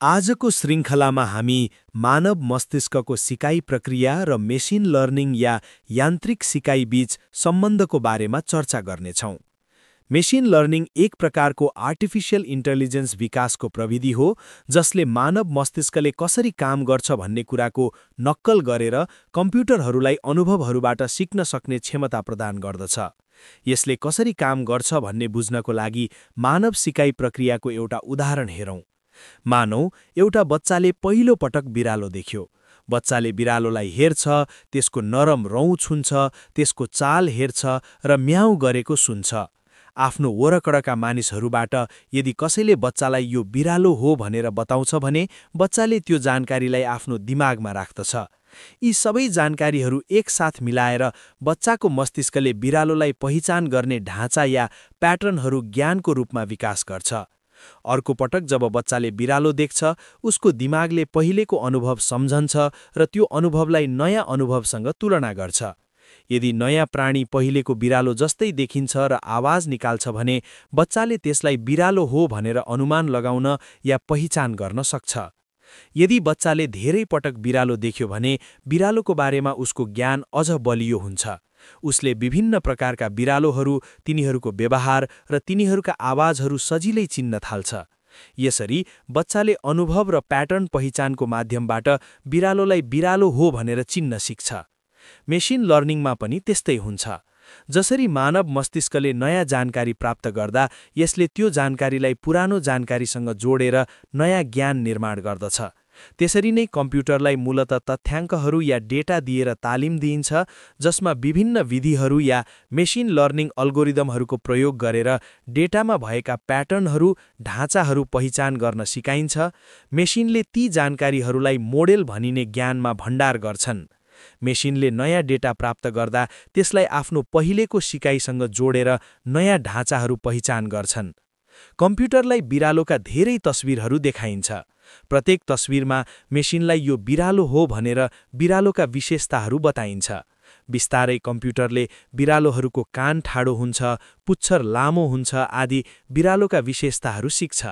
आजको श्रृङ्खलामा हामी मानव मस्तिष्कको सिकाइ प्रक्रिया र मेसिन लर्निङ या यान्त्रिक सिकाइ बीच सम्बन्धको बारेमा चर्चा गर्नेछौँ। मेसिन लर्निङ एक प्रकारको आर्टिफिसियल इन्टेलिजेन्स विकासको प्रविधि हो जसले मानव मस्तिष्कले कसरी काम गर्छ भन्ने कुराको नक्कल गरेर कम्प्युटरहरूलाई अनुभवहरूबाट सिक्न सक्ने क्षमता प्रदान गर्दछ। यसले कसरी काम गर्छ भन्ने बुझ्नको लागि मानव सिकाइ प्रक्रियाको एउटा उदाहरण हेरौँ। मानौ एउटा बच्चाले पहिलो पटक बिरालो देख्यो। बच्चाले बिरालोलाई हेर्छ, त्यसको नरम रौँ छुन्छ, त्यसको चाल हेर्छ र म्याउ गरेको सुन्छ। आफ्नो वरकडका मानिसहरूबाट यदि कसैले बच्चालाई यो बिरालो हो भनेर बताउँछ भने बच्चाले त्यो जानकारीलाई आफ्नो दिमागमा राख्दछ। यी सबै जानकारीहरू एकसाथ मिलाएर बच्चाको मस्तिष्कले बिरालोलाई पहिचान गर्ने ढाँचा या प्याटर्नहरू ज्ञानको रूपमा विकास गर्छ। अर्को पटक जब बच्चाले बिरालो देख्छ, उसको दिमागले पहिलेको अनुभव सम्झन्छ र त्यो अनुभवलाई नयाँ अनुभवसँग तुलना गर्छ। यदि नयाँ प्राणी पहिलेको बिरालो जस्तै देखिन्छ र आवाज निकाल्छ भने बच्चाले त्यसलाई बिरालो हो भनेर अनुमान लगाउन या पहिचान गर्न सक्छ। यदि बच्चाले धेरै पटक बिरालो देख्यो भने बिरालोको बारेमा उसको ज्ञान अझ बलियो हुन्छ। उसले विभिन्न प्रकारका बिरालोहरू, तिनीहरूको व्यवहार र तिनीहरूका आवाजहरू सजिलै चिन्न थाल्छ। यसरी बच्चाले अनुभव र प्याटर्न पहिचानको माध्यमबाट बिरालोलाई बिरालो हो भनेर चिन्न सिक्छ। मेसिन लर्निङमा पनि त्यस्तै हुन्छ। जसरी मानव मस्तिष्कले नयाँ जानकारी प्राप्त गर्दा यसले त्यो जानकारीलाई पुरानो जानकारीसँग जोडेर नयाँ ज्ञान निर्माण गर्दछ। त्यसरी नै कम्प्युटरलाई मूलतः तथ्याङ्कहरू या डेटा दिएर तालिम दिइन्छ, जसमा विभिन्न विधिहरू या मेसिन लर्निङ अल्गोरिदमहरूको प्रयोग गरेर डेटामा भएका प्याटर्नहरू, ढाँचाहरू पहिचान गर्न सिकाइन्छ। मेसिनले ती जानकारीहरूलाई मोडेल भनिने ज्ञानमा भण्डार गर्छन्। मेसिनले नयाँ डेटा प्राप्त गर्दा त्यसलाई आफ्नो पहिलेको सिकाइसँग जोडेर नयाँ ढाँचाहरू पहिचान गर्छन्। कम्प्युटरलाई बिरालोका धेरै तस्विरहरू देखाइन्छ। प्रत्येक तस्विरमा मेसिनलाई यो बिरालो हो भनेर बिरालोका विशेषताहरू बताइन्छ। बिस्तारै कम्प्युटरले बिरालोहरूको कान ठाडो हुन्छ, पुच्छर लामो हुन्छ आदि बिरालोका विशेषताहरू सिक्छ।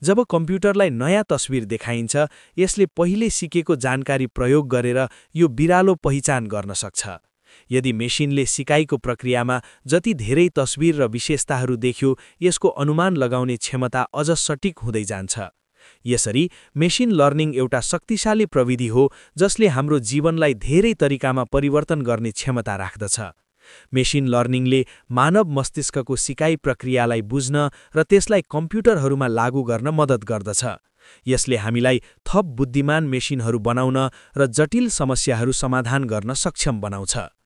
जब कम्प्युटरलाई नयाँ तस्विर देखाइन्छ, यसले पहिले सिकेको जानकारी प्रयोग गरेर यो बिरालो पहिचान गर्न सक्छ। यदि मेसिनले सिकाइको प्रक्रियामा जति धेरै तस्विर र विशेषताहरू देख्यो, यसको अनुमान लगाउने क्षमता अझ सटिक हुँदै जान्छ। यसरी मेसिन लर्निङ एउटा शक्तिशाली प्रविधि हो जसले हाम्रो जीवनलाई धेरै तरिकामा परिवर्तन गर्ने क्षमता राख्दछ। मेसिन लर्निङले मानव मस्तिष्कको सिकाइ प्रक्रियालाई बुझ्न र त्यसलाई कम्प्युटरहरूमा लागू गर्न मद्दत गर्दछ। यसले हामीलाई थप बुद्धिमान मेसिनहरू बनाउन र जटिल समस्याहरू समाधान गर्न सक्षम बनाउँछ।